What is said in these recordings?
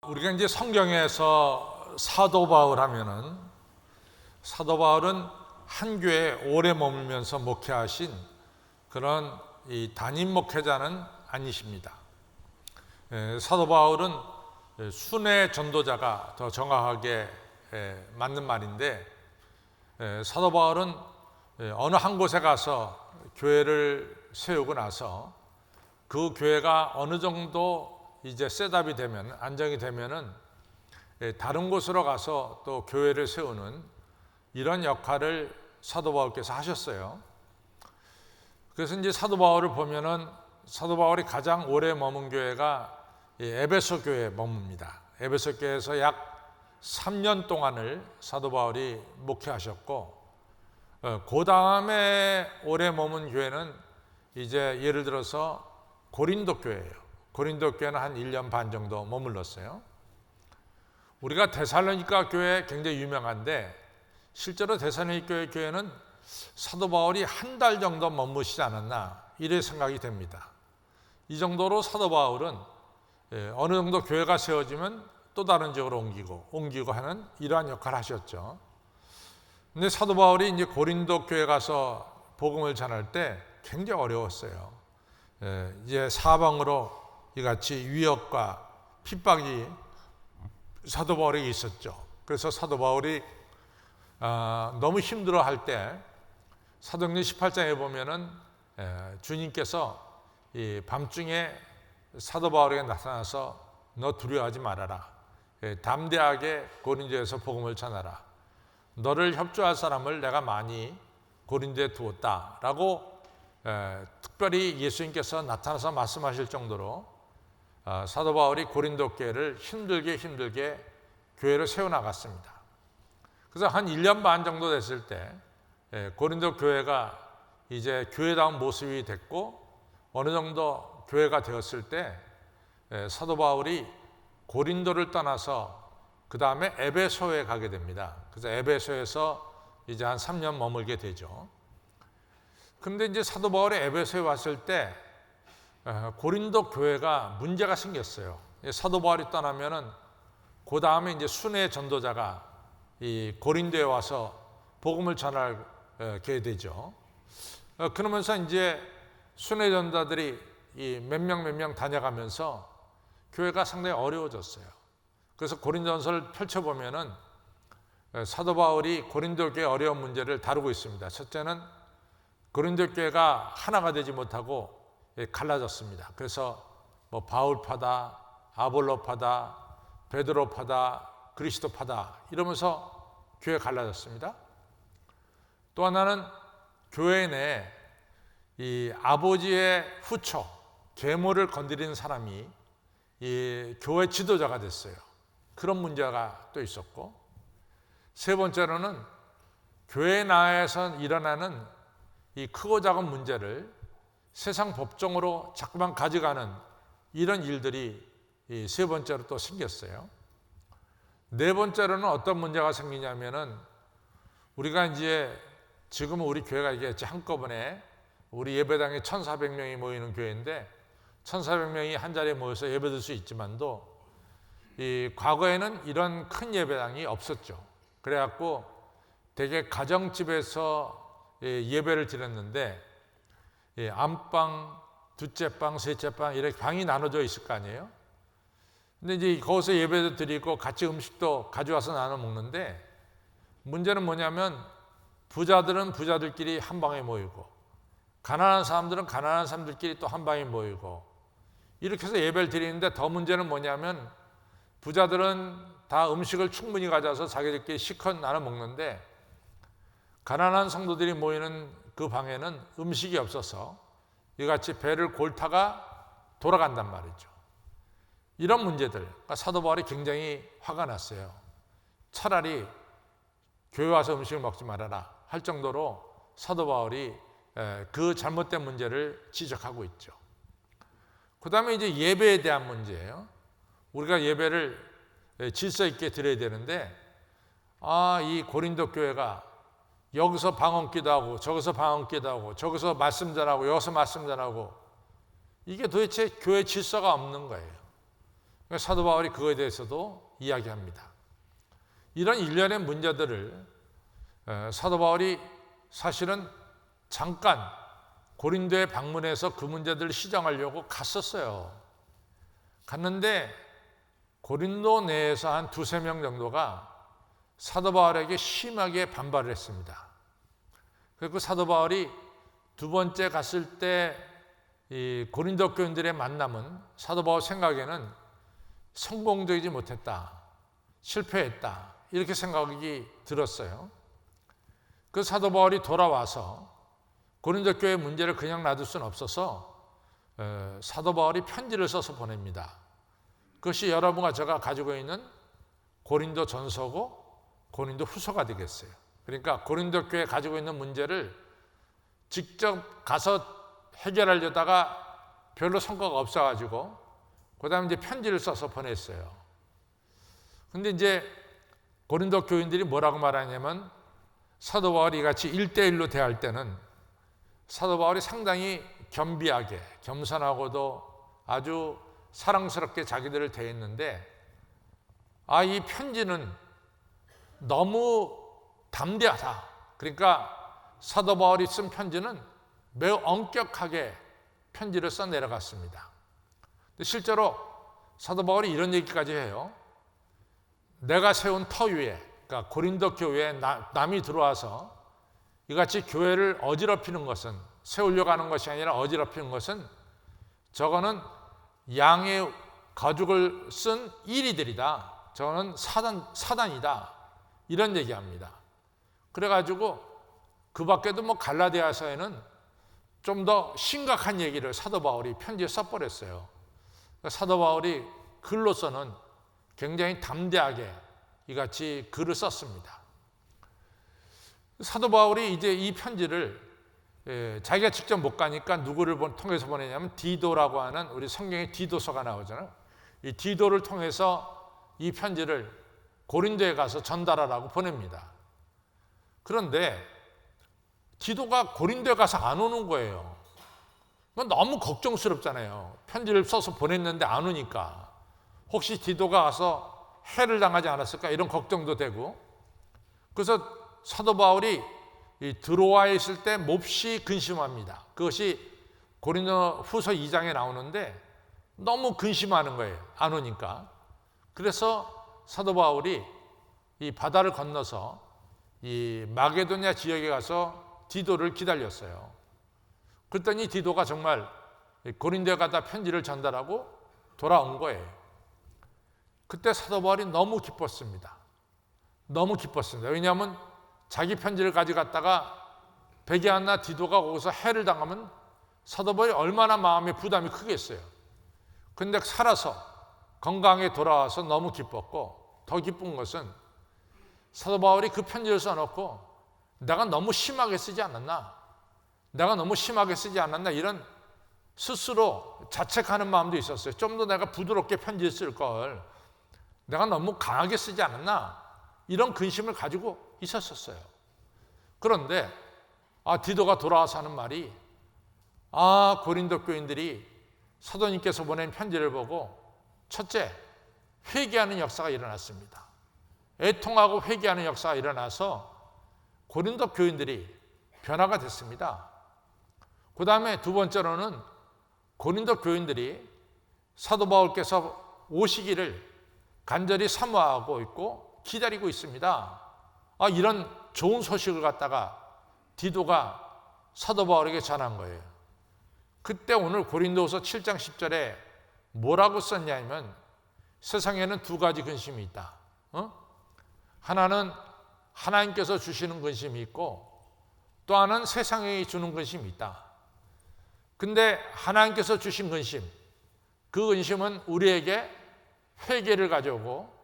우리가 이제 성경에서 사도 바울 하면은 사도 바울은 한 교회에 오래 머물면서 목회하신 그런 이 담임 목회자는 아니십니다. 사도 바울은 순회 전도자가 더 정확하게 맞는 말인데, 사도 바울은 어느 한 곳에 가서 교회를 세우고 나서 그 교회가 어느 정도 이제 셋업이 되면, 안정이 되면은 다른 곳으로 가서 또 교회를 세우는 이런 역할을 사도 바울께서 하셨어요. 그래서 이제 사도 바울을 보면은 사도 바울이 가장 오래 머문 교회가 에베소 교회에 머뭅니다. 에베소 교회에서 약 3년 동안을 사도 바울이 목회하셨고, 그 다음에 오래 머문 교회는 이제 예를 들어서 고린도 교회예요. 고린도 교회는 한 1년 반 정도 머물렀어요. 우리가 데살로니가 교회 굉장히 유명한데, 실제로 데살로니가 교회는 사도 바울이 한 달 정도 머무시지 않았나 이래 생각이 됩니다. 이 정도로 사도 바울은 어느 정도 교회가 세워지면 또 다른 지역으로 옮기고 하는 이러한 역할을 하셨죠. 근데 사도 바울이 이제 고린도 교회 가서 복음을 전할 때 굉장히 어려웠어요. 이제 사방으로 이같이 위협과 핍박이 사도 바울에게 있었죠. 그래서 사도 바울이 너무 힘들어할 때 사도행전 18장에 보면은 주님께서 이 밤중에 사도 바울에게 나타나서 너 두려워하지 말아라. 담대하게 고린도에서 복음을 전하라. 너를 협조할 사람을 내가 많이 고린도에 두었다라고 특별히 예수님께서 나타나서 말씀하실 정도로 사도 바울이 고린도 교회를 힘들게 교회를 세워나갔습니다. 그래서 한 1년 반 정도 됐을 때 고린도 교회가 이제 교회다운 모습이 됐고, 어느 정도 교회가 되었을 때 사도 바울이 고린도를 떠나서 그 다음에 에베소에 가게 됩니다. 그래서 에베소에서 이제 한 3년 머물게 되죠. 그런데 이제 사도 바울이 에베소에 왔을 때 고린도 교회가 문제가 생겼어요. 사도 바울이 떠나면은 그 다음에 이제 순회 전도자가 이 고린도에 와서 복음을 전하게 되죠. 그러면서 이제 순회 전도자들이 이 몇 명 다녀가면서 교회가 상당히 어려워졌어요. 그래서 고린도전서를 펼쳐보면은 사도 바울이 고린도 교회 어려운 문제를 다루고 있습니다. 첫째는 고린도 교회가 하나가 되지 못하고 갈라졌습니다. 그래서 뭐 바울파다, 아볼로파다, 베드로파다, 그리스도파다 이러면서 교회가 갈라졌습니다. 또 하나는 교회 내에 이 아버지의 후처, 계모를 건드리는 사람이 이 교회 지도자가 됐어요. 그런 문제가 또 있었고, 세 번째로는 교회 내에서 일어나는 이 크고 작은 문제를 세상 법정으로 자꾸만 가져가는 이런 일들이 이 세 번째로 또 생겼어요. 네 번째로는 어떤 문제가 생기냐면은 우리가 이제 지금은 우리 교회가 이게 한꺼번에 우리 예배당에 1,400명이 모이는 교회인데 1,400명이 한 자리에 모여서 예배드릴 수 있지만도 이 과거에는 이런 큰 예배당이 없었죠. 그래갖고 되게 가정집에서 예배를 드렸는데 안방, 둘째 방, 셋째 방 이렇게 방이 나눠져 있을 거 아니에요. 근데 이제 거기서 예배도 드리고 같이 음식도 가져와서 나눠 먹는데, 문제는 뭐냐면 부자들은 부자들끼리 한 방에 모이고 가난한 사람들은 가난한 사람들끼리 또 한 방에 모이고 이렇게 해서 예배를 드리는데, 더 문제는 뭐냐면 부자들은 다 음식을 충분히 가져와서 자기들끼리 실컷 나눠 먹는데 가난한 성도들이 모이는 그 방에는 음식이 없어서 이같이 배를 골다가 돌아간단 말이죠. 이런 문제들, 그러니까 사도 바울이 굉장히 화가 났어요. 차라리 교회 와서 음식을 먹지 말아라 할 정도로 사도 바울이 그 잘못된 문제를 지적하고 있죠. 그 다음에 이제 예배에 대한 문제예요. 우리가 예배를 질서 있게 드려야 되는데, 이 고린도 교회가 여기서 방언기도 하고 저기서 방언기도 하고 저기서 말씀 전하고 여기서 말씀 전하고, 이게 도대체 교회 질서가 없는 거예요. 사도 바울이 그거에 대해서도 이야기합니다. 이런 일련의 문제들을 사도 바울이 사실은 잠깐 고린도에 방문해서 그 문제들을 시정하려고 갔었어요. 갔는데 고린도 내에서 한 두세 명 정도가 사도 바울에게 심하게 반발을 했습니다. 그리고 사도 바울이 두 번째 갔을 때 이 고린도 교인들의 만남은 사도 바울 생각에는 성공적이지 못했다, 실패했다, 이렇게 생각이 들었어요. 그 사도 바울이 돌아와서 고린도 교회 문제를 그냥 놔둘 수는 없어서 사도 바울이 편지를 써서 보냅니다. 그것이 여러분과 제가 가지고 있는 고린도 전서고 고린도 후서가 되겠어요. 그러니까 고린도 교회 가지고 있는 문제를 직접 가서 해결하려다가 별로 성과가 없어가지고 그 다음에 이제 편지를 써서 보냈어요. 근데 이제 고린도 교인들이 뭐라고 말하냐면 사도 바울이 같이 1대1로 대할 때는 사도 바울이 상당히 겸비하게, 겸손하고도 아주 사랑스럽게 자기들을 대했는데, 이 편지는 너무 담대하다. 그러니까 사도 바울이 쓴 편지는 매우 엄격하게 편지를 써 내려갔습니다. 실제로 사도 바울이 이런 얘기까지 해요. 내가 세운 터 위에, 그러니까 고린도 교회에 남이 들어와서 이같이 교회를 어지럽히는 것은, 세우려고 하는 것이 아니라 어지럽히는 것은 저거는 양의 가죽을 쓴 이리들이다. 저거는 사단이다. 이런 얘기합니다. 그래가지고 그 밖에도 갈라디아서에는 좀 더 심각한 얘기를 사도 바울이 편지에 써버렸어요. 사도 바울이 글로서는 굉장히 담대하게 이같이 글을 썼습니다. 사도 바울이 이제 이 편지를 자기가 직접 못 가니까 누구를 통해서 보내냐면 디도라고 하는, 우리 성경에 디도서가 나오잖아요. 이 디도를 통해서 이 편지를 고린도에 가서 전달하라고 보냅니다. 그런데 디도가 고린도에 가서 안 오는 거예요. 너무 걱정스럽잖아요. 편지를 써서 보냈는데 안 오니까 혹시 디도가 가서 해를 당하지 않았을까 이런 걱정도 되고, 그래서 사도 바울이 드로아에 있을 때 몹시 근심합니다. 그것이 고린도 후서 2장에 나오는데 너무 근심하는 거예요. 안 오니까. 그래서 사도 바울이 이 바다를 건너서 이 마게도냐 지역에 가서 디도를 기다렸어요. 그랬더니 디도가 정말 고린도에 가다 편지를 전달하고 돌아온 거예요. 그때 사도 바울이 너무 기뻤습니다. 너무 기뻤습니다. 왜냐하면 자기 편지를 가져갔다가 베게안나 디도가 거기서 해를 당하면 사도 바울이 얼마나 마음의 부담이 크겠어요. 그런데 살아서 건강에 돌아와서 너무 기뻤고, 더 기쁜 것은 사도 바울이 그 편지를 써놓고 내가 너무 심하게 쓰지 않았나? 내가 너무 심하게 쓰지 않았나? 이런 스스로 자책하는 마음도 있었어요. 좀 더 내가 부드럽게 편지를 쓸 걸, 내가 너무 강하게 쓰지 않았나? 이런 근심을 가지고 있었어요. 그런데 디도가 돌아와서 하는 말이, 고린도 교인들이 사도님께서 보낸 편지를 보고 첫째, 회개하는 역사가 일어났습니다. 애통하고 회개하는 역사가 일어나서 고린도 교인들이 변화가 됐습니다. 그 다음에 두 번째로는 고린도 교인들이 사도 바울께서 오시기를 간절히 사모하고 있고 기다리고 있습니다. 이런 좋은 소식을 갖다가 디도가 사도 바울에게 전한 거예요. 그때 오늘 고린도후서 7장 10절에 뭐라고 썼냐면, 세상에는 두 가지 근심이 있다. 하나는 하나님께서 주시는 근심이 있고, 또 하나는 세상이 주는 근심이 있다. 근데 하나님께서 주신 근심, 그 근심은 우리에게 회개를 가져오고,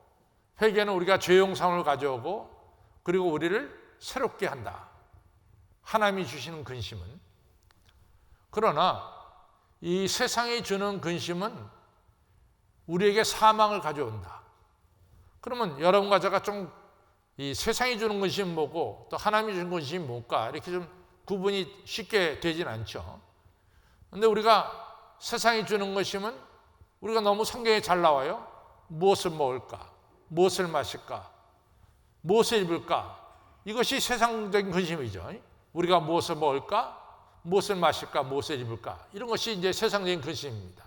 회개는 우리가 죄 용서를 가져오고, 그리고 우리를 새롭게 한다. 하나님이 주시는 근심은. 그러나 이 세상이 주는 근심은 우리에게 사망을 가져온다. 그러면 여러분과 제가 좀 이 세상이 주는 근심은 뭐고 또 하나님이 주는 근심이 뭘까, 이렇게 좀 구분이 쉽게 되진 않죠. 그런데 우리가 세상이 주는 근심은 우리가 너무 성경에 잘 나와요. 무엇을 먹을까? 무엇을 마실까? 무엇을 입을까? 이것이 세상적인 근심이죠. 우리가 무엇을 먹을까? 무엇을 마실까? 무엇을 입을까? 이런 것이 이제 세상적인 근심입니다.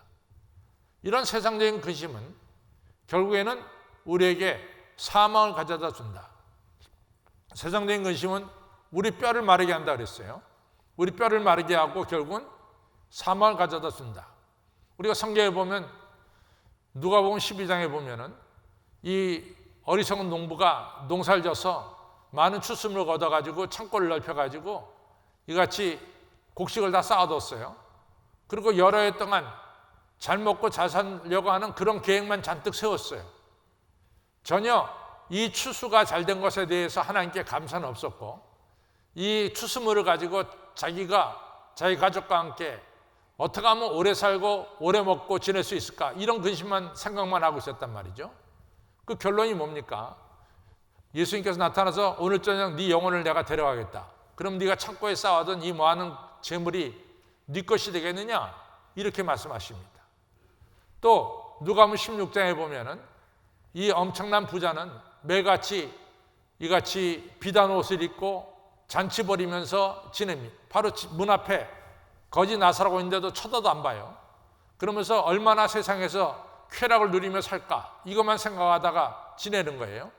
이런 세상적인 근심은 결국에는 우리에게 사망을 가져다 준다. 세상적인 근심은 우리 뼈를 마르게 한다 그랬어요. 우리 뼈를 마르게 하고 결국은 사망을 가져다 준다. 우리가 성경에 보면 누가복음 12장에 보면은 이 어리석은 농부가 농사를 져서 많은 추수물을 얻어가지고 창고를 넓혀가지고 이같이 곡식을 다 쌓아뒀어요. 그리고 여러 해 동안 잘 먹고 잘 살려고 하는 그런 계획만 잔뜩 세웠어요. 전혀 이 추수가 잘 된 것에 대해서 하나님께 감사는 없었고, 이 추수물을 가지고 자기가 자기 가족과 함께 어떻게 하면 오래 살고 오래 먹고 지낼 수 있을까, 이런 근심만 생각만 하고 있었단 말이죠. 그 결론이 뭡니까? 예수님께서 나타나서 오늘 저녁 네 영혼을 내가 데려가겠다. 그럼 네가 창고에 쌓아둔 이 많은 재물이 네 것이 되겠느냐? 이렇게 말씀하십니다. 또 누가복음 16장에 보면은 이 엄청난 부자는 매같이 이같이 비단 옷을 입고 잔치 벌이면서 지냅니다. 바로 문 앞에 거지 나사라고 있는데도 쳐다도 안 봐요. 그러면서 얼마나 세상에서 쾌락을 누리며 살까, 이것만 생각하다가 지내는 거예요.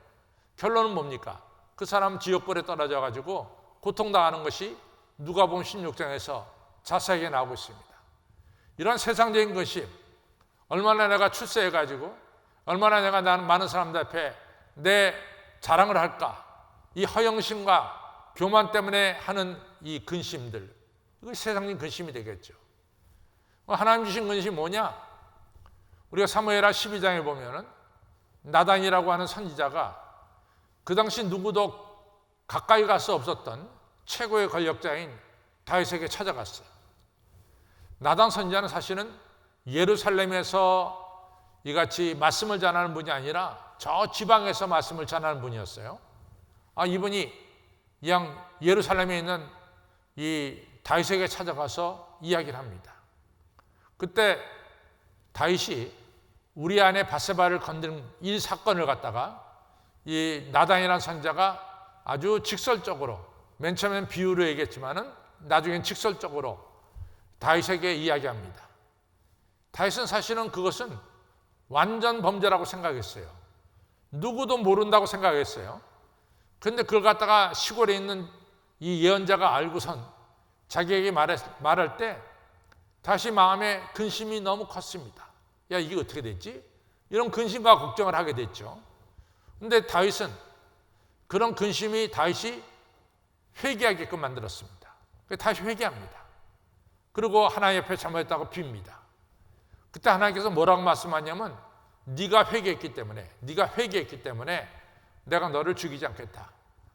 결론은 뭡니까? 그 사람 지옥불에 떨어져 가지고 고통당하는 것이 누가복음 16장에서 자세하게 나오고 있습니다. 이런 세상적인 것이 얼마나 내가 출세해 가지고 얼마나 내가 많은 사람들 앞에 내 자랑을 할까, 이 허영심과 교만 때문에 하는 이 근심들, 이거 세상적인 근심이 되겠죠. 하나님 주신 근심이 뭐냐? 우리가 사무엘하 12장에 보면은 나단이라고 하는 선지자가 그 당시 누구도 가까이 갈 수 없었던 최고의 권력자인 다윗에게 찾아갔어요. 나단 선지자는 사실은 예루살렘에서 이같이 말씀을 전하는 분이 아니라 저 지방에서 말씀을 전하는 분이었어요. 이분이 그냥 예루살렘에 있는 이 다윗에게 찾아가서 이야기를 합니다. 그때 다윗이 우리 안에 바세바를 건드린 이 사건을 갖다가 이 나단이라는 선지자가 아주 직설적으로, 맨 처음엔 비유로 얘기했지만은 나중엔 직설적으로 다윗에게 이야기합니다. 다윗은 사실은 그것은 완전 범죄라고 생각했어요. 누구도 모른다고 생각했어요. 그런데 그걸 갖다가 시골에 있는 이 예언자가 알고선 자기에게 말할 때 다시 마음에 근심이 너무 컸습니다. 야, 이게 어떻게 됐지? 이런 근심과 걱정을 하게 됐죠. 그런데 다윗은 그런 근심이 다윗이 회개하게끔 만들었습니다. 다시 회개합니다. 그리고 하나님 앞에 잘못했다고 빕니다. 그때 하나님께서 뭐라고 말씀하냐면 네가 회개했기 때문에 내가 너를 죽이지 않겠다.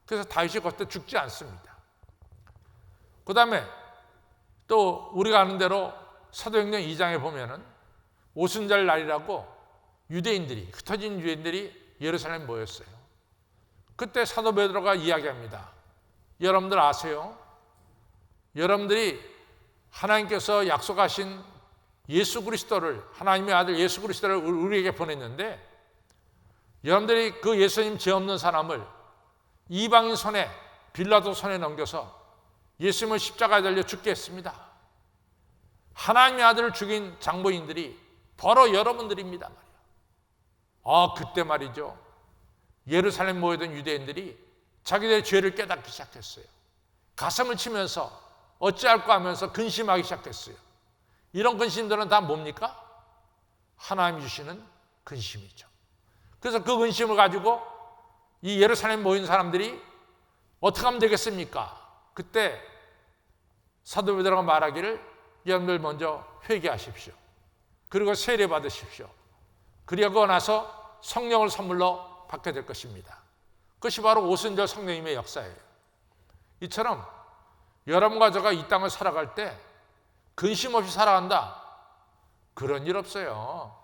그래서 다윗이 그때 죽지 않습니다. 그 다음에 또 우리가 아는 대로 사도행전 2장에 보면은 오순절 날이라고 유대인들이, 흩어진 유대인들이 예루살렘에 모였어요. 그때 사도 베드로가 이야기합니다. 여러분들 아세요? 여러분들이 하나님께서 약속하신 예수 그리스도를, 하나님의 아들 예수 그리스도를 우리에게 보냈는데, 여러분들이 그 예수님 죄 없는 사람을 이방인 손에, 빌라도 손에 넘겨서 예수님을 십자가에 달려 죽게 했습니다. 하나님의 아들을 죽인 장모인들이 바로 여러분들입니다 말이에요. 그때 말이죠, 예루살렘 모여든 유대인들이 자기들의 죄를 깨닫기 시작했어요. 가슴을 치면서 어찌할까 하면서 근심하기 시작했어요. 이런 근심들은 다 뭡니까? 하나님이 주시는 근심이죠. 그래서 그 근심을 가지고 이 예루살렘 모인 사람들이 어떻게 하면 되겠습니까? 그때 사도 베드로가 말하기를 여러분들 먼저 회개하십시오. 그리고 세례 받으십시오. 그리고 나서 성령을 선물로 받게 될 것입니다. 그것이 바로 오순절 성령님의 역사예요. 이처럼 여러분과 제가 이 땅을 살아갈 때 근심 없이 살아간다, 그런 일 없어요.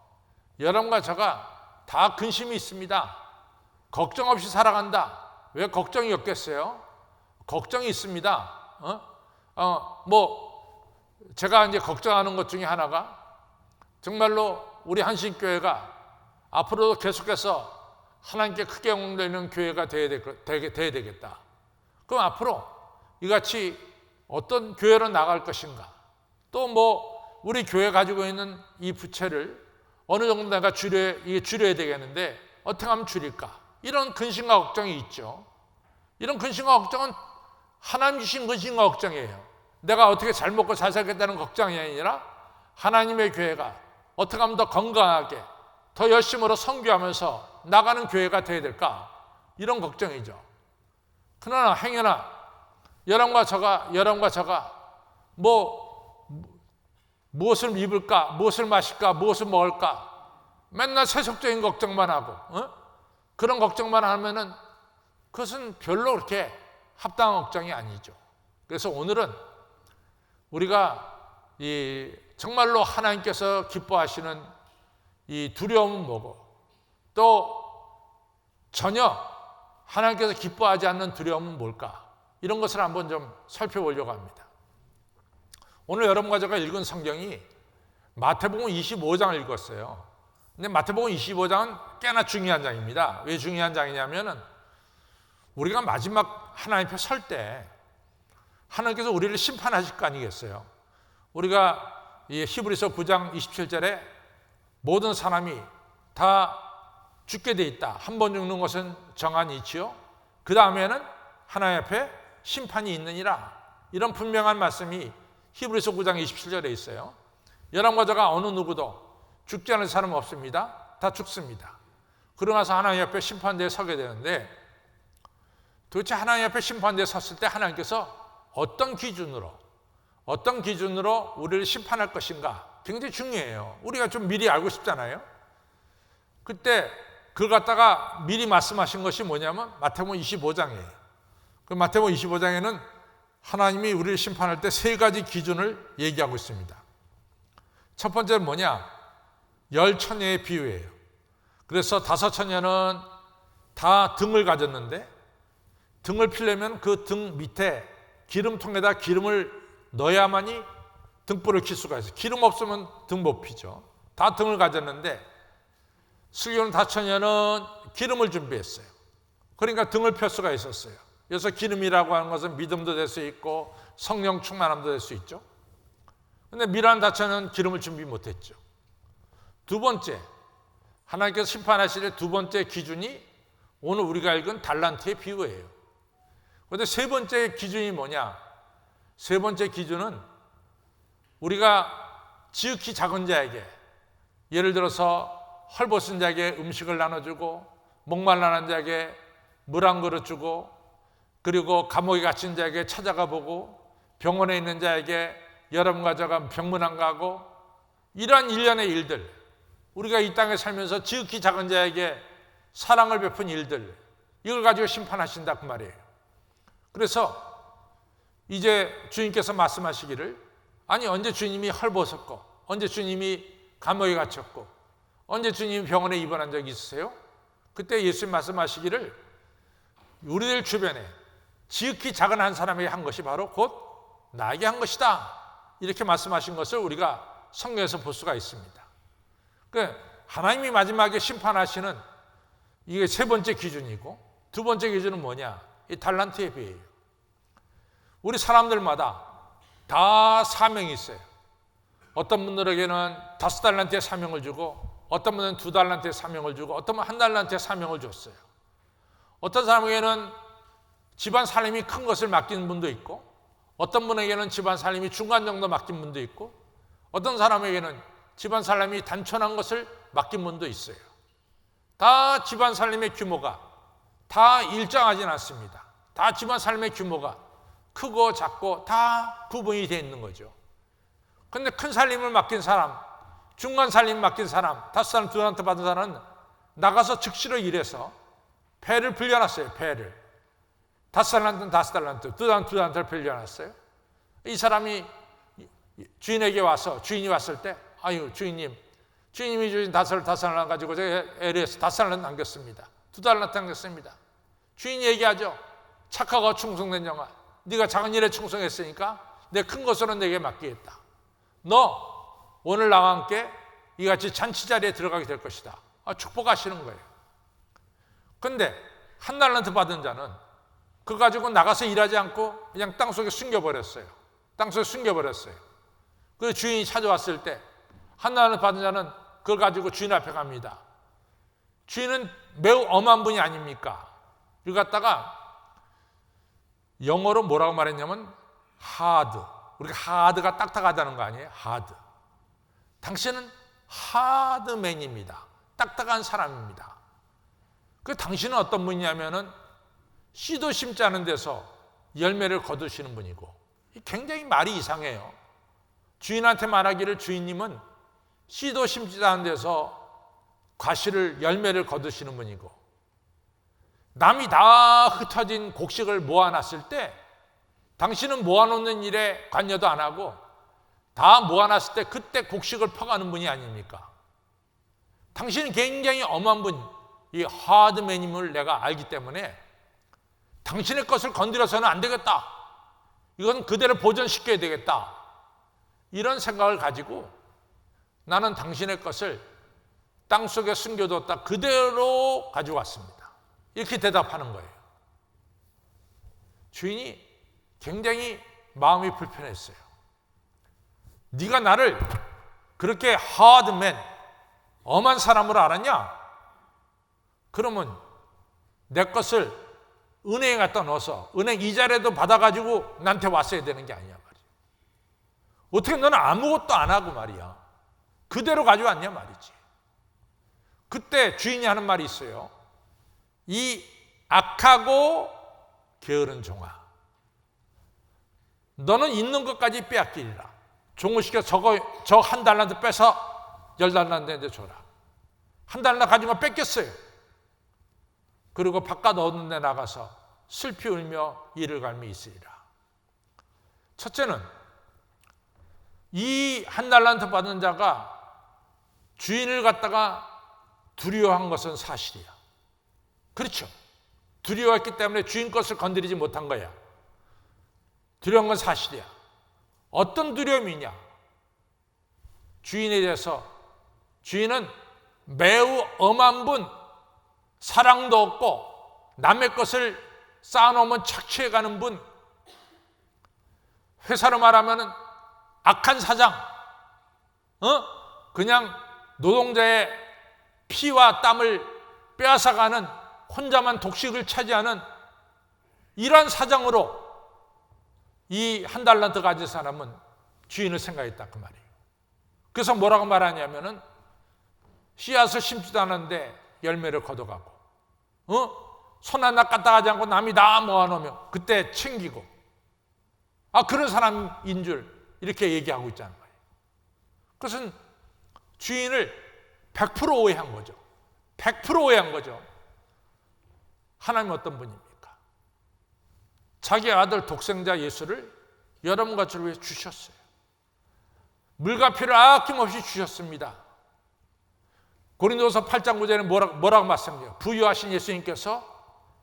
여러분과 제가 다 근심이 있습니다. 걱정 없이 살아간다. 왜 걱정이 없겠어요? 걱정이 있습니다. 제가 이제 걱정하는 것 중에 하나가 정말로 우리 한신교회가 앞으로도 계속해서 하나님께 크게 영광되는 교회가 돼야 되겠다. 그럼 앞으로 이같이 어떤 교회로 나갈 것인가? 또 뭐 우리 교회 가지고 있는 이 부채를 어느 정도 내가 줄여야 되겠는데 어떻게 하면 줄일까? 이런 근심과 걱정이 있죠. 이런 근심과 걱정은 하나님 주신 근심과 걱정이에요. 내가 어떻게 잘 먹고 잘 살겠다는 걱정이 아니라 하나님의 교회가 어떻게 하면 더 건강하게 더 열심으로 선교하면서 나가는 교회가 되어야 될까? 이런 걱정이죠. 그러나 행여나 여러분과 저가 무엇을 입을까? 무엇을 마실까? 무엇을 먹을까? 맨날 세속적인 걱정만 하고 그런 걱정만 하면은 그것은 별로 그렇게 합당한 걱정이 아니죠. 그래서 오늘은 우리가 정말로 하나님께서 기뻐하시는 이 두려움은 뭐고 또 전혀 하나님께서 기뻐하지 않는 두려움은 뭘까? 이런 것을 한번 좀 살펴보려고 합니다. 오늘 여러분과 제가 읽은 성경이 마태복음 25장을 읽었어요. 근데 마태복음 25장은 꽤나 중요한 장입니다. 왜 중요한 장이냐면은 우리가 마지막 하나님 앞에 설 때 하나님께서 우리를 심판하실 거 아니겠어요? 우리가 히브리서 9장 27절에 모든 사람이 다 죽게 돼 있다. 한 번 죽는 것은 정한 이치요. 그 다음에는 하나님 앞에 심판이 있느니라. 이런 분명한 말씀이 히브리서 9장 27절에 있어요. 여러분과 저가 어느 누구도 죽지 않을 사람은 없습니다. 다 죽습니다. 그러고 나서 하나님 앞에 심판대에 서게 되는데 도대체 하나님 앞에 심판대에 섰을 때 하나님께서 어떤 기준으로 우리를 심판할 것인가 굉장히 중요해요. 우리가 좀 미리 알고 싶잖아요. 그때 그걸 갖다가 미리 말씀하신 것이 뭐냐면 마태복음 25장이에요. 그 마태복음 25장에는 하나님이 우리를 심판할 때 세 가지 기준을 얘기하고 있습니다. 첫 번째는 뭐냐? 열 처녀의 비유예요. 그래서 5 처녀는 다 등을 가졌는데 등을 피려면 그 등 밑에 기름통에다 기름을 넣어야만이 등불을 켤 수가 있어요. 기름 없으면 등 못 피죠. 다 등을 가졌는데 슬기로운 5 처녀는 기름을 준비했어요. 그러니까 등을 펼 수가 있었어요. 그래서 기름이라고 하는 것은 믿음도 될 수 있고 성령 충만함도 될 수 있죠. 그런데 미련한 5 처녀는 기름을 준비 못했죠. 두 번째, 하나님께서 심판하실 두 번째 기준이 오늘 우리가 읽은 달란트의 비유예요. 그런데 세 번째 기준이 뭐냐? 세 번째 기준은 우리가 지극히 작은 자에게, 예를 들어서 헐벗은 자에게 음식을 나눠주고 목말라는 자에게 물 한 그릇 주고 그리고 감옥에 갇힌 자에게 찾아가 보고 병원에 있는 자에게 여러분과 저가 병문안 가고 이러한 일련의 일들, 우리가 이 땅에 살면서 지극히 작은 자에게 사랑을 베푼 일들, 이걸 가지고 심판하신다 그 말이에요. 그래서 이제 주님께서 말씀하시기를, 아니 언제 주님이 헐벗었고 언제 주님이 감옥에 갇혔고 언제 주님이 병원에 입원한 적이 있으세요? 그때 예수님 말씀하시기를 우리들 주변에 지극히 작은 한 사람에게 한 것이 바로 곧 나에게 한 것이다, 이렇게 말씀하신 것을 우리가 성경에서 볼 수가 있습니다. 그러니까 하나님이 마지막에 심판하시는 이게 세 번째 기준이고, 두 번째 기준은 뭐냐? 이 달란트의 비예요. 우리 사람들마다 다 사명이 있어요. 어떤 분들에게는 5달란트의 사명을 주고 어떤 분은 2달란트의 사명을 주고 어떤 분은 1달란트의 사명을 줬어요. 어떤 사람에게는 집안 살림이 큰 것을 맡긴 분도 있고 어떤 분에게는 집안 살림이 중간 정도 맡긴 분도 있고 어떤 사람에게는 집안 살림이 단촐한 것을 맡긴 분도 있어요. 다 집안 살림의 규모가 다 일정하진 않습니다. 다 집안 살림의 규모가 크고 작고 다 구분이 되어 있는 거죠. 그런데 큰 살림을 맡긴 사람, 중간 살림 맡긴 사람, 5달란트, 2달란트 받은 사람은 나가서 즉시로 일해서 배를 빌려놨어요. 배를 5달란트는 5달란트, 2달란트, 2달란트를 빌려놨어요. 이 사람이 주인에게 와서, 주인이 왔을 때, 아유 주인님이 주신 5달란트 가지고 제가 LA에서 5달란트 남겼습니다. 2달란트 남겼습니다. 주인이 얘기하죠. 착하고 충성된 영아, 네가 작은 일에 충성했으니까 내 큰 것으로 내게 맡기겠다. 너 오늘 나와 함께 이같이 잔치 자리에 들어가게 될 것이다. 축복하시는 거예요. 근데 한 달란트 받은 자는 그거 가지고 나가서 일하지 않고 그냥 땅속에 숨겨버렸어요. 땅속에 숨겨버렸어요. 그 주인이 찾아왔을 때 한 달란트 받은 자는 그걸 가지고 주인 앞에 갑니다. 주인은 매우 엄한 분이 아닙니까? 이거 갖다가 영어로 뭐라고 말했냐면 hard. 우리가 hard가 딱딱하다는 거 아니에요? hard. 당신은 하드맨입니다. 딱딱한 사람입니다. 그 당신은 어떤 분이냐면은 씨도 심지 않은 데서 열매를 거두시는 분이고, 굉장히 말이 이상해요. 주인한테 말하기를 주인님은 씨도 심지 않은 데서 과실을 열매를 거두시는 분이고, 남이 다 흩어진 곡식을 모아놨을 때 당신은 모아놓는 일에 관여도 안 하고 다 모아놨을 때 그때 곡식을 퍼가는 분이 아닙니까? 당신은 굉장히 엄한 분, 이 하드맨임을 내가 알기 때문에 당신의 것을 건드려서는 안 되겠다. 이건 그대로 보존시켜야 되겠다. 이런 생각을 가지고 나는 당신의 것을 땅속에 숨겨뒀다 그대로 가지고 왔습니다. 이렇게 대답하는 거예요. 주인이 굉장히 마음이 불편했어요. 네가 나를 그렇게 하드맨, 엄한 사람으로 알았냐? 그러면 내 것을 은행에 갖다 넣어서 은행 이자라도 받아가지고 나한테 왔어야 되는 게 아니야 말이야. 어떻게 너는 아무것도 안 하고 말이야. 그대로 가져왔냐 말이지. 그때 주인이 하는 말이 있어요. 이 악하고 게으른 종아, 너는 있는 것까지 빼앗기리라. 종을 시켜 저 한 달란트 빼서 10달란트인데 줘라. 한 달란트 가진 거 뺏겼어요. 그리고 바깥 어두운 데 나가서 슬피 울며 이를 갈미 있으리라. 첫째는 이 한 달란트 받은 자가 주인을 갖다가 두려워한 것은 사실이야. 그렇죠. 두려워했기 때문에 주인 것을 건드리지 못한 거야. 두려운 건 사실이야. 어떤 두려움이냐? 주인에 대해서 주인은 매우 엄한 분, 사랑도 없고 남의 것을 쌓아놓으면 착취해가는 분, 회사로 말하면 악한 사장, 그냥 노동자의 피와 땀을 빼앗아가는, 혼자만 독식을 차지하는 이런 사장으로 이 한 달란트 가진 사람은 주인을 생각했다 그 말이에요. 그래서 뭐라고 말하냐면은 씨앗을 심지도 않았는데 열매를 거둬가고, 손 하나 까딱하지 않고 남이 다 모아놓으면 그때 챙기고, 그런 사람인 줄 이렇게 얘기하고 있잖아요. 그것은 주인을 100% 오해한 거죠. 100% 오해한 거죠. 하나님은 어떤 분입니까? 자기 아들 독생자 예수를 여러분과 저를 위해 주셨어요. 물과 피를 아낌없이 주셨습니다. 고린도서 8장 9절에 뭐라고 말씀해요? 부유하신 예수님께서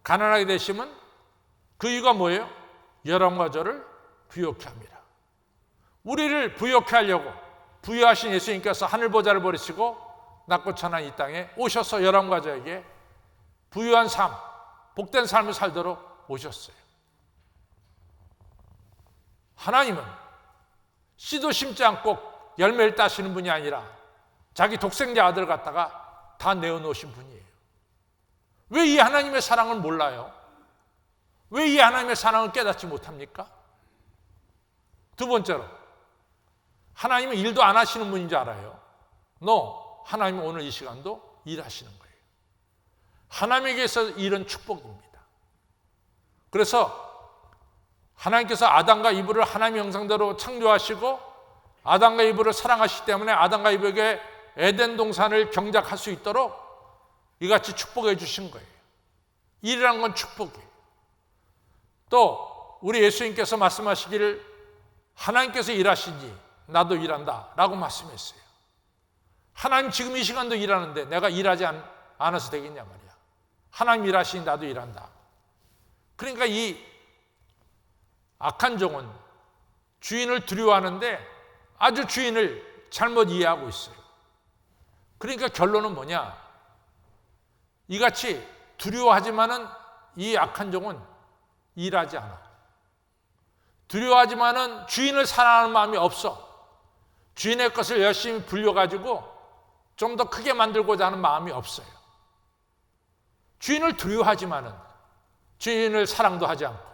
가난하게 되시면 그 이유가 뭐예요? 여러분과 저를 부유케 합니다. 우리를 부유케 하려고 부유하신 예수님께서 하늘보좌를 버리시고 낮고 천한 이 땅에 오셔서 여러분과 저에게 부유한 삶, 복된 삶을 살도록 오셨어요. 하나님은 씨도 심지 않고 열매를 따시는 분이 아니라 자기 독생자 아들 갖다가 다 내어놓으신 분이에요. 왜 이 하나님의 사랑을 몰라요? 왜 이 하나님의 사랑을 깨닫지 못합니까? 두 번째로, 하나님은 일도 안 하시는 분인 줄 알아요. 하나님은 오늘 이 시간도 일하시는 거예요. 하나님에게서 일은 축복입니다. 그래서 하나님께서 아담과 이브를 하나님의 형상대로 창조하시고 아담과 이브를 사랑하시기 때문에 아담과 이브에게 에덴 동산을 경작할 수 있도록 이같이 축복해 주신 거예요. 일이라는 건 축복이에요. 또 우리 예수님께서 말씀하시기를 하나님께서 일하시니 나도 일한다 라고 말씀했어요. 하나님 지금 이 시간도 일하는데 내가 일하지 않아서 되겠냐 말이야. 하나님 일하시니 나도 일한다. 그러니까 이 악한 종은 주인을 두려워하는데 아주 주인을 잘못 이해하고 있어요. 그러니까 결론은 뭐냐? 이같이 두려워하지만은 이 악한 종은 일하지 않아. 두려워하지만은 주인을 사랑하는 마음이 없어. 주인의 것을 열심히 불려가지고 좀 더 크게 만들고자 하는 마음이 없어요. 주인을 두려워하지만은 주인을 사랑도 하지 않고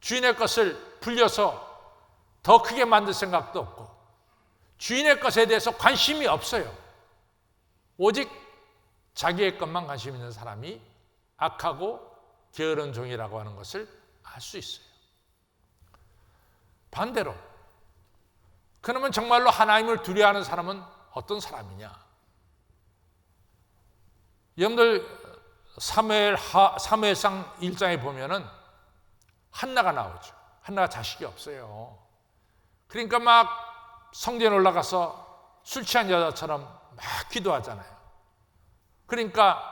주인의 것을 불려서 더 크게 만들 생각도 없고 주인의 것에 대해서 관심이 없어요. 오직 자기의 것만 관심 있는 사람이 악하고 게으른 종이라고 하는 것을 알 수 있어요. 반대로 그러면 정말로 하나님을 두려워하는 사람은 어떤 사람이냐? 여러분들 사무엘상 1장에 보면은 한나가 나오죠. 한나가 자식이 없어요. 그러니까 막 성전에 올라가서 술 취한 여자처럼 막 기도하잖아요. 그러니까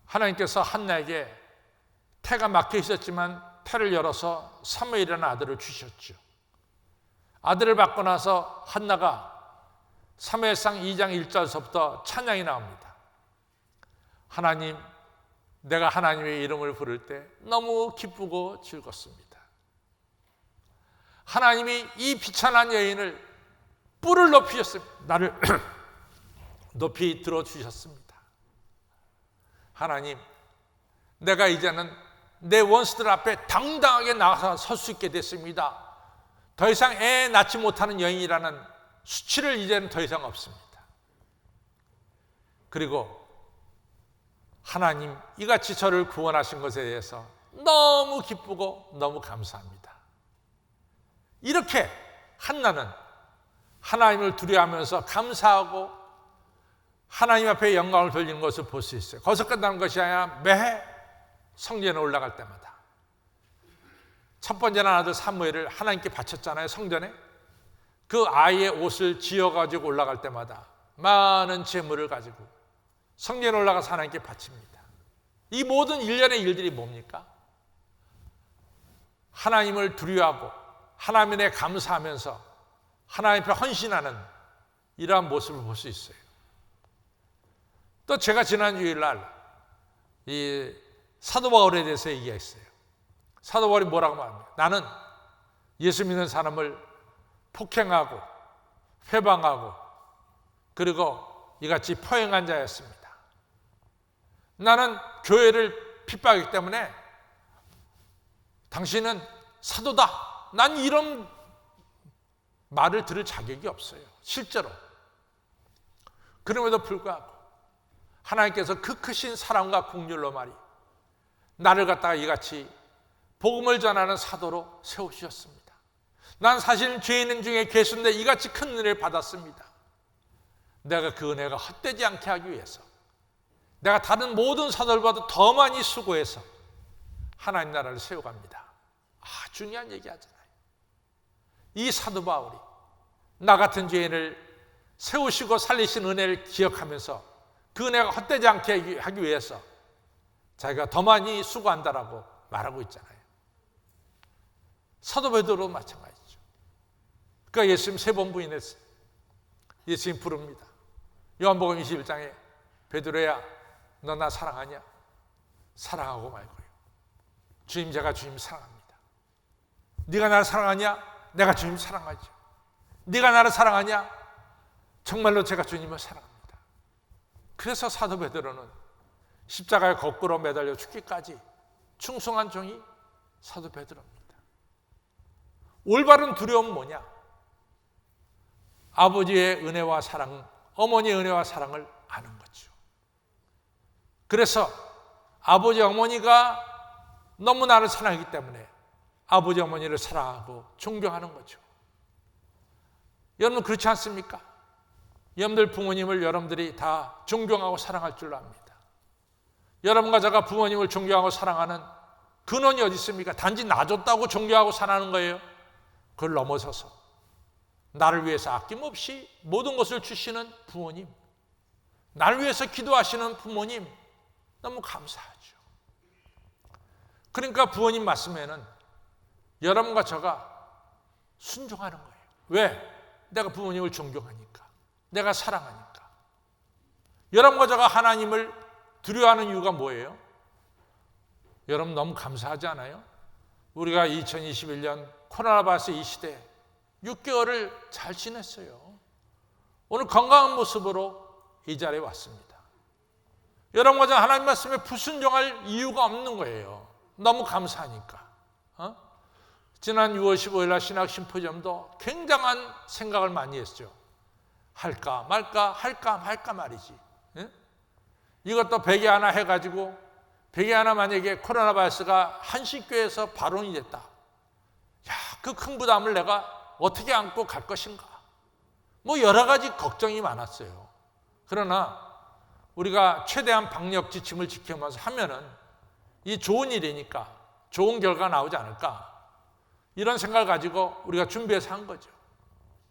하나님께서 한나에게 태가 막혀 있었지만 태를 열어서 사무엘이라는 아들을 주셨죠. 아들을 받고 나서 한나가 사무엘상 2장 1절서부터 찬양이 나옵니다. 하나님, 내가 하나님의 이름을 부를 때 너무 기쁘고 즐겁습니다. 하나님이 이 비천한 여인을 뿔을 높이셨습니다. 나를 높이 들어주셨습니다. 하나님, 내가 이제는 내 원수들 앞에 당당하게 나가서 설 수 있게 됐습니다. 더 이상 애 낳지 못하는 여인이라는 수치를 이제는 더 이상 없습니다. 그리고 하나님, 이같이 저를 구원하신 것에 대해서 너무 기쁘고 너무 감사합니다. 이렇게 한나는 하나님을 두려워하면서 감사하고 하나님 앞에 영광을 돌리는 것을 볼 수 있어요. 거기서 끝나는 것이 아니라 매해 성전에 올라갈 때마다 첫 번째 아들 사무엘을 하나님께 바쳤잖아요. 성전에 그 아이의 옷을 지어가지고 올라갈 때마다 많은 재물을 가지고 성전에 올라가서 하나님께 바칩니다. 이 모든 일련의 일들이 뭡니까? 하나님을 두려워하고 하나님에 대해 감사하면서 하나님 앞에 헌신하는 이러한 모습을 볼 수 있어요. 또 제가 지난 주일날 이 사도 바울에 대해서 얘기했어요. 사도 바울이 뭐라고 말합니까? 나는 예수 믿는 사람을 폭행하고 회방하고 그리고 이같이 포행한 자였습니다. 나는 교회를 핍박하기 때문에 당신은 사도다. 난 이런 말을 들을 자격이 없어요. 실제로. 그럼에도 불구하고 하나님께서 그 크신 사랑과 긍휼로 말이 나를 갖다가 이같이 복음을 전하는 사도로 세우셨습니다. 난 사실 죄인 중에 괴수인데 이같이 큰 은혜를 받았습니다. 내가 그 은혜가 헛되지 않게 하기 위해서 내가 다른 모든 사도들보다 더 많이 수고해서 하나님 나라를 세워갑니다. 중요한 얘기 하잖아요. 이 사도 바울이 나 같은 죄인을 세우시고 살리신 은혜를 기억하면서 그 은혜가 헛되지 않게 하기 위해서 자기가 더 많이 수고한다라고 말하고 있잖아요. 사도 베드로도 마찬가지죠. 그러니까 예수님 3번 부인했어요. 예수님 부릅니다. 요한복음 21장에 베드로야, 너 나 사랑하냐? 사랑하고 말고요. 주님, 제가 주님 사랑합니다. 네가 나를 사랑하냐? 내가 주님 사랑하죠. 네가 나를 사랑하냐? 정말로 제가 주님을 사랑합니다. 그래서 사도 베드로는 십자가에 거꾸로 매달려 죽기까지 충성한 종이 사도 베드로입니다. 올바른 두려움은 뭐냐? 아버지의 은혜와 사랑, 어머니의 은혜와 사랑을 아는 거죠. 그래서 아버지 어머니가 너무 나를 사랑하기 때문에 아버지 어머니를 사랑하고 존경하는 거죠. 여러분 그렇지 않습니까? 여러분들 부모님을 여러분들이 다 존경하고 사랑할 줄로 압니다. 여러분과 제가 부모님을 존경하고 사랑하는 근원이 어디 있습니까? 단지 나 줬다고 존경하고 사랑하는 거예요. 그걸 넘어서서 나를 위해서 아낌없이 모든 것을 주시는 부모님, 나를 위해서 기도하시는 부모님 너무 감사하죠. 그러니까 부모님 말씀에는 여러분과 저가 순종하는 거예요. 왜? 내가 부모님을 존경하니까, 내가 사랑하니까. 여러분과 저가 하나님을 두려워하는 이유가 뭐예요? 여러분 너무 감사하지 않아요? 우리가 2021년 코로나 바이러스 이 시대 6개월을 잘 지냈어요. 오늘 건강한 모습으로 이 자리에 왔습니다. 여러분과 저는 하나님 말씀에 불순종할 이유가 없는 거예요. 너무 감사하니까. 지난 6월 15일 날 신학 심포지엄도 굉장한 생각을 많이 했죠. 할까 말까 할까 말까 말이지. 이것도 100에 하나 해가지고 100에 하나 만약에 코로나 바이러스가 한식교회에서 발언이 됐다. 야, 그 큰 부담을 내가 어떻게 안고 갈 것인가. 뭐 여러 가지 걱정이 많았어요. 그러나 우리가 최대한 방역 지침을 지키면서 하면은 이 좋은 일이니까 좋은 결과가 나오지 않을까. 이런 생각을 가지고 우리가 준비해서 한 거죠.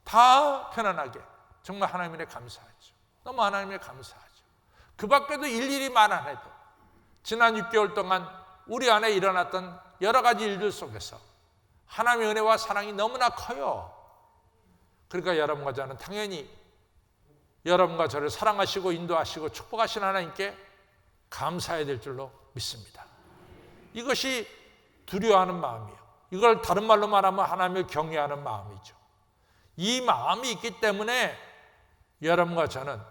다 편안하게. 정말 하나님께 감사하죠. 너무 하나님께 감사하죠. 그 밖에도 일일이 말 안 해도 지난 6개월 동안 우리 안에 일어났던 여러 가지 일들 속에서 하나님의 은혜와 사랑이 너무나 커요. 그러니까 여러분과 저는 당연히 여러분과 저를 사랑하시고 인도하시고 축복하신 하나님께 감사해야 될 줄로 믿습니다. 이것이 두려워하는 마음이에요. 이걸 다른 말로 말하면 하나님을 경외하는 마음이죠. 이 마음이 있기 때문에 여러분과 저는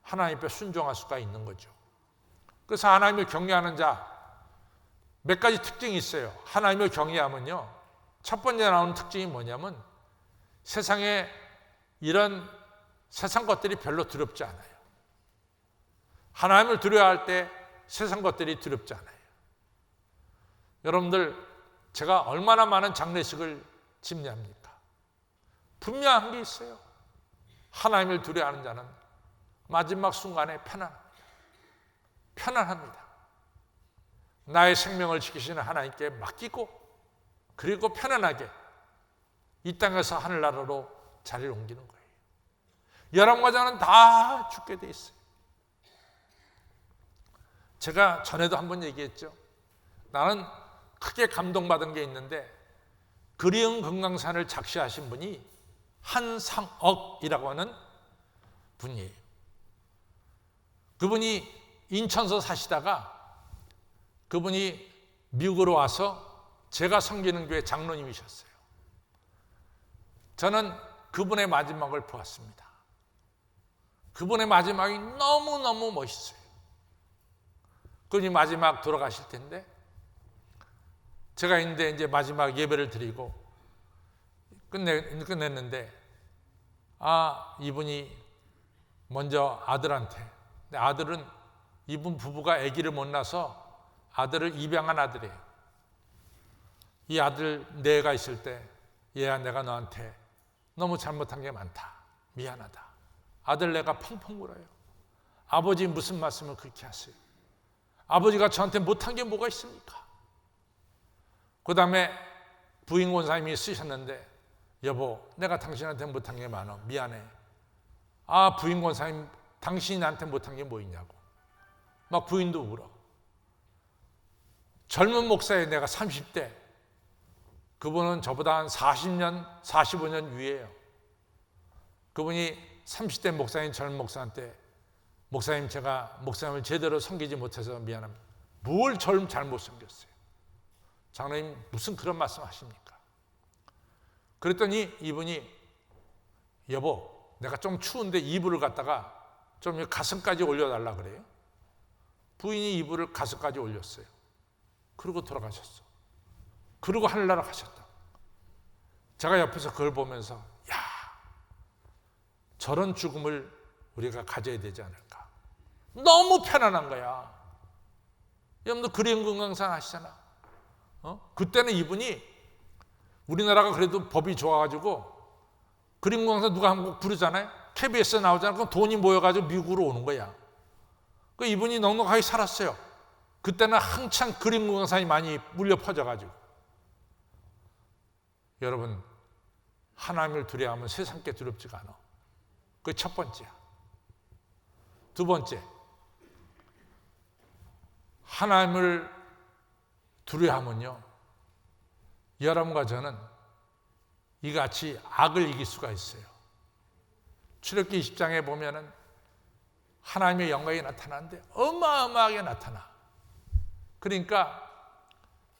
하나님 앞에 순종할 수가 있는 거죠. 그래서 하나님을 경외하는 자 몇 가지 특징이 있어요. 하나님을 경외하면요, 첫 번째 나오는 특징이 뭐냐면 세상에 이런 세상 것들이 별로 두렵지 않아요. 하나님을 두려워할 때 세상 것들이 두렵지 않아요. 여러분들, 제가 얼마나 많은 장례식을 집례합니까? 분명한 게 있어요. 하나님을 두려워하는 자는 마지막 순간에 편안합니다. 편안합니다. 나의 생명을 지키시는 하나님께 맡기고, 그리고 편안하게 이 땅에서 하늘나라로 자리를 옮기는 거예요. 여러분과 저는 다 죽게 돼 있어요. 제가 전에도 한번 얘기했죠. 나는 크게 감동받은 게 있는데, 그리운 금강산을 작시하신 분이 한상억이라고 하는 분이에요. 그분이 인천서 사시다가 그분이 미국으로 와서 제가 섬기는 교회 장로님이셨어요. 저는 그분의 마지막을 보았습니다. 그분의 마지막이 너무너무 멋있어요. 그분이 마지막 돌아가실 텐데, 제가 이제 마지막 예배를 드리고 끝냈는데, 이분이 먼저 아들한테, 근데 아들은 이분 부부가 아기를 못 낳아서 아들을 입양한 아들이에요. 이 아들 내가 있을 때, 얘야 내가 너한테 너무 잘못한 게 많다, 미안하다. 아들 내가 펑펑 울어요. 아버지 무슨 말씀을 그렇게 하세요? 아버지가 저한테 못한 게 뭐가 있습니까? 그 다음에 부인 권사님이 쓰셨는데, 여보 내가 당신한테 못한 게 많아, 미안해. 부인 권사님 당신이 나한테 못한 게 뭐 있냐고. 막 부인도 울어. 젊은 목사에 내가 30대, 그분은 저보다 한 40년, 45년 위에요. 그분이 30대 목사님, 젊은 목사한테, 목사님 제가 목사님을 제대로 섬기지 못해서 미안합니다. 뭘 저를 잘못 섬겼어요? 장로님 무슨 그런 말씀 하십니까? 그랬더니 이분이, 여보 내가 좀 추운데 이불을 갖다가 좀 가슴까지 올려달라 그래요. 부인이 이불을 가슴까지 올렸어요. 그러고 돌아가셨어. 그러고 하늘나라 가셨다. 제가 옆에서 그걸 보면서, 야, 저런 죽음을 우리가 가져야 되지 않을까. 너무 편안한 거야. 여러분들 그리운 금강산 아시잖아. 그때는 이분이, 우리나라가 그래도 법이 좋아가지고 그리운 금강산 누가 한 곡 부르잖아요. KBS에 나오잖아. 그럼 돈이 모여가지고 미국으로 오는 거야. 그 이분이 넉넉하게 살았어요. 그때는 한창 그리운 금강산이 많이 물려 퍼져가지고. 여러분, 하나님을 두려워하면 세상 게 두렵지가 않아. 그게 첫 번째야. 두 번째, 하나님을 두려워하면요, 여러분과 저는 이같이 악을 이길 수가 있어요. 출애굽기 20장에 보면은 하나님의 영광이 나타나는데 어마어마하게 나타나. 그러니까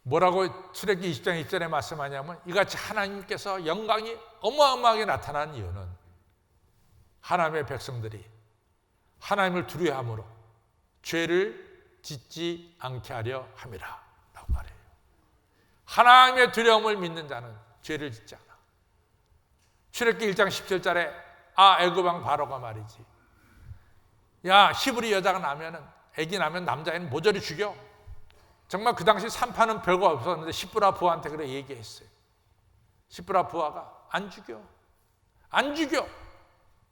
뭐라고 출애굽기 20장 1절에 말씀하냐면, 이같이 하나님께서 영광이 어마어마하게 나타나는 이유는 하나님의 백성들이 하나님을 두려워함으로 죄를 짓지 않게 하려 함이라 라고 말해요. 하나님의 두려움을 믿는 자는 죄를 짓지 않아. 출애굽기 1장 17절에 애굽 왕 바로가 말이지, 야, 히브리 여자가 나면은, 애기 나면 남자애는 모조리 죽여. 정말 그 당시 산파는 별거 없었는데 시브라 부하한테 그래 얘기했어요. 시브라 부하가 안 죽여.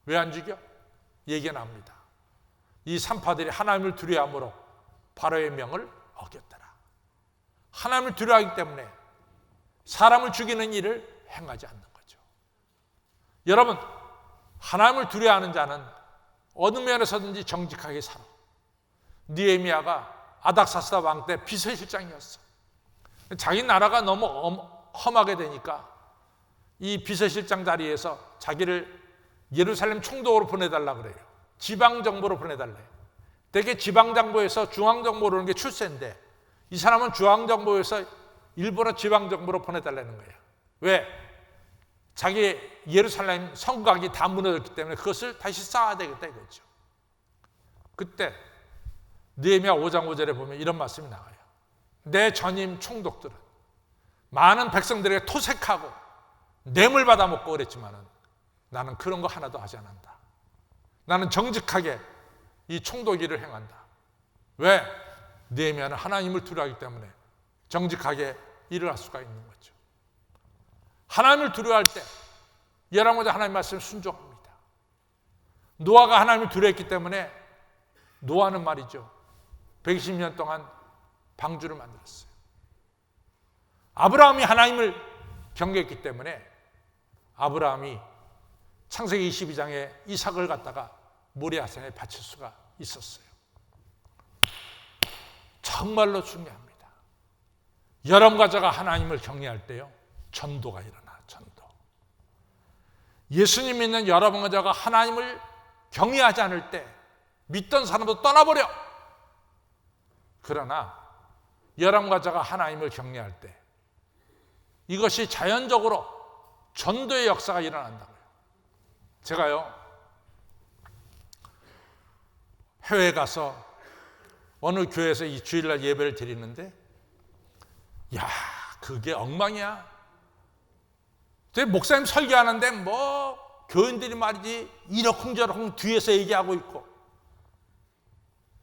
왜 안 죽여? 얘기가 납니다. 이 산파들이 하나님을 두려워함으로 바로의 명을 어겼더라. 하나님을 두려워하기 때문에 사람을 죽이는 일을 행하지 않는 거죠. 여러분, 하나님을 두려워하는 자는 어느 면에서든지 정직하게 살아. 느헤미야가 아닥사스다 왕 때 비서실장이었어. 자기 나라가 너무 험하게 되니까 이 비서실장 자리에서 자기를 예루살렘 총독으로 보내달라 그래요. 지방정부로 보내달래. 대개 지방정부에서 중앙정부로 오는 게 출세인데, 이 사람은 중앙정부에서 일부러 지방정부로 보내달라는 거예요. 왜? 자기 예루살렘 성곽이 다 무너졌기 때문에 그것을 다시 쌓아야 되겠다 이거죠. 그때 느헤미야 5장 5절에 보면 이런 말씀이 나와요. 내 전임 총독들은 많은 백성들에게 토색하고 뇌물 받아먹고 그랬지만은 나는 그런 거 하나도 하지 않는다. 나는 정직하게 이 총독 일을 행한다. 왜? 느헤미야는 하나님을 두려워하기 때문에 정직하게 일을 할 수가 있는 거죠. 하나님을 두려워할 때 여러분 하나님 말씀 순종합니다. 노아가 하나님을 두려워했기 때문에 노아는 말이죠, 120년 동안 방주를 만들었어요. 아브라함이 하나님을 경외했기 때문에 아브라함이 창세기 22장에 이삭을 갖다가 모리아산에 바칠 수가 있었어요. 정말로 중요합니다. 여러분과 제가 하나님을 경외할 때요, 전도가 일어나. 전도. 예수님 믿는 여러분과 제가 하나님을 경외하지 않을 때 믿던 사람도 떠나버려. 그러나 여러분과 제가 하나님을 경외할 때 이것이 자연적으로 전도의 역사가 일어난다고요. 제가요, 해외에 가서 어느 교회에서 이 주일날 예배를 드리는데, 야, 그게 엉망이야. 목사님 설교하는데 뭐 교인들이 말이지 이러쿵저러쿵 뒤에서 얘기하고 있고,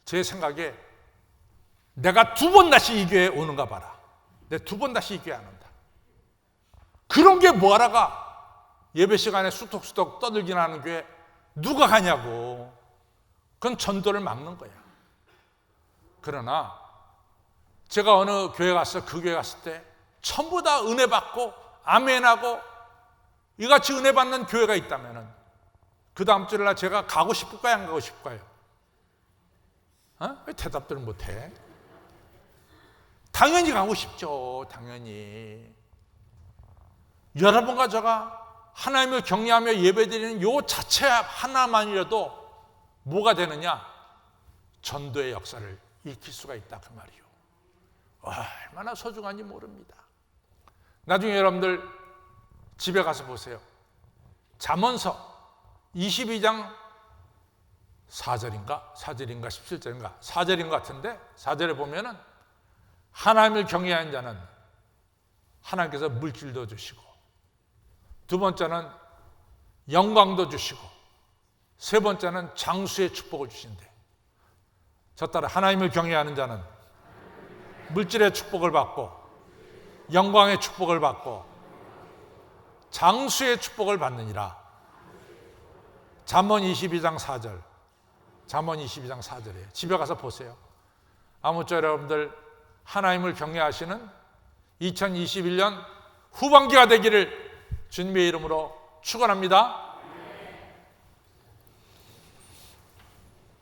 제 생각에 내가 2번 다시 이 교회에 오는가 봐라. 내가 2번 다시 이 교회 안 온다. 그런 게 뭐하라가 예배 시간에 수덕수덕 떠들기나 하는 교회 누가 가냐고. 그건 전도를 막는 거야. 그러나 제가 어느 교회 가서 그 교회 갔을 때 전부 다 은혜 받고 아멘하고 이같이 은혜 받는 교회가 있다면 그 다음 주일날 제가 가고 싶을까요, 안 가고 싶을까요? 왜 대답들을 못해? 당연히 가고 싶죠. 당연히. 여러분과 제가 하나님을 경외하며 예배드리는 요 자체 하나만이라도 뭐가 되느냐? 전도의 역사를 일으킬 수가 있다 그 말이요. 얼마나 소중한지 모릅니다. 나중에 여러분들 집에 가서 보세요. 잠언서 22장 4절인가 17절인가 4절인 것 같은데, 4절에 보면은 하나님을 경외하는 자는 하나님께서 물질도 주시고, 두 번째는 영광도 주시고, 세 번째는 장수의 축복을 주신대. 저 따라 하나님을 경외하는 자는 물질의 축복을 받고, 영광의 축복을 받고, 장수의 축복을 받느니라. 잠언 22장 4절. 잠언 22장 4절이에요. 집에 가서 보세요. 아무쪼 여러분들 하나님을 경외하시는 2021년 후반기가 되기를 주님의 이름으로 축원합니다.